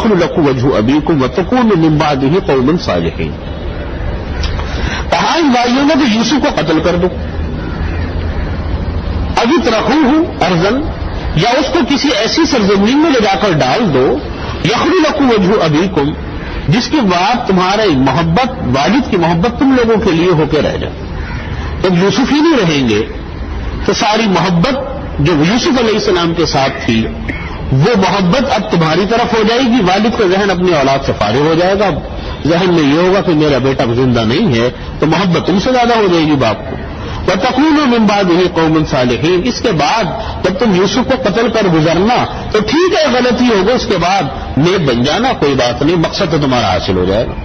یخل لکم وجہ ابیکم وتکونوا من بعدہ قوما صالحین. کہا ان بھائیوں نے کہ یوسف کو قتل کر دو، اب اطرحوہ ارضا، یا اس کو کسی ایسی سرزمین میں لے جا کر ڈال دو، یخل لکم وجہ ابیکم، جس کے بعد تمہارے محبت، والد کی محبت تم لوگوں کے لیے ہو کے رہ جائے. جب یوسف ہی نہیں رہیں گے تو ساری محبت جو یوسف علیہ السلام کے ساتھ تھی وہ محبت اب تمہاری طرف ہو جائے گی. والد کا ذہن اپنی اولاد سے فارغ ہو جائے گا، ذہن میں یہ ہوگا کہ میرا بیٹا زندہ نہیں ہے، تو محبت تم سے زیادہ ہو جائے گی باپ کو. وَتَكُونُوا مِن بَعْدِهِ قَوْمًا صَالِحِينَ. اس کے بعد جب تم یوسف کو قتل کر گزرنا تو ٹھیک ہے غلطی ہوگا، اس کے بعد نیک بن جانا، کوئی بات نہیں، مقصد تو تمہارا حاصل ہو جائے گا.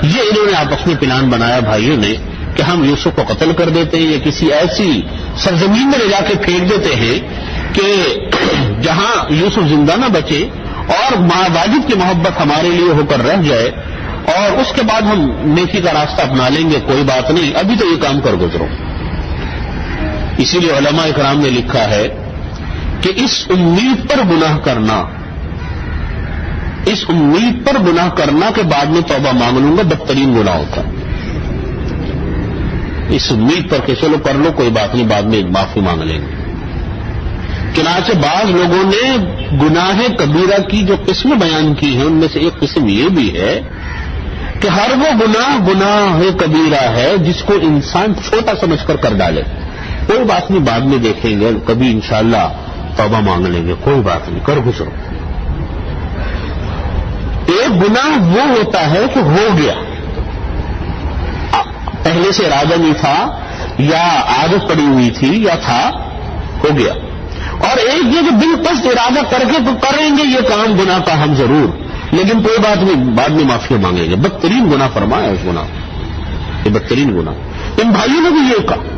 یہ انہوں نے آپس میں پلان بنایا بھائیوں نے کہ ہم یوسف کو قتل کر دیتے ہیں یا کسی ایسی سرزمین میں لے جا کے پھینک دیتے ہیں کہ جہاں یوسف زندہ نہ بچے اور ماں والد کی محبت ہمارے لیے ہو کر رہ جائے، اور اس کے بعد ہم نیکی کا راستہ اپنا لیں گے، کوئی بات نہیں، ابھی تو یہ کام کر گزرو. اسی لیے علماء اکرام نے لکھا ہے کہ اس امید پر گناہ کرنا، اس امید پر گناہ کرنا کہ بعد میں توبہ مانگ لوں گا، بدترین گناہ ہوتا ہے. اس امید پر کہ چلو کر لو، کوئی بات نہیں، بعد میں معافی مانگ لیں گے. چنانچہ بعض لوگوں نے گناہ کبیرہ کی جو قسم بیان کی ہیں ان میں سے ایک قسم یہ بھی ہے کہ ہر وہ گناہ کبیرہ ہے جس کو انسان چھوٹا سمجھ کر ڈالے، کوئی بات نہیں، بعد میں دیکھیں گے، کبھی انشاءاللہ توبہ مانگ لیں گے، کوئی بات نہیں، کر گزرو. ایک گناہ وہ ہوتا ہے کہ ہو گیا، پہلے سے ارادہ نہیں تھا یا عادت پڑی ہوئی تھی یا تھا، ہو گیا. اور ایک یہ کہ بالقصد ارادہ کر کے تو کریں گے یہ کام گناہ کا ہم ضرور، لیکن کوئی بات نہیں، بعد میں معافی مانگیں گے. بدترین گناہ فرمایا اس گناہ، یہ بدترین گناہ. ان بھائیوں نے بھی یہ کہا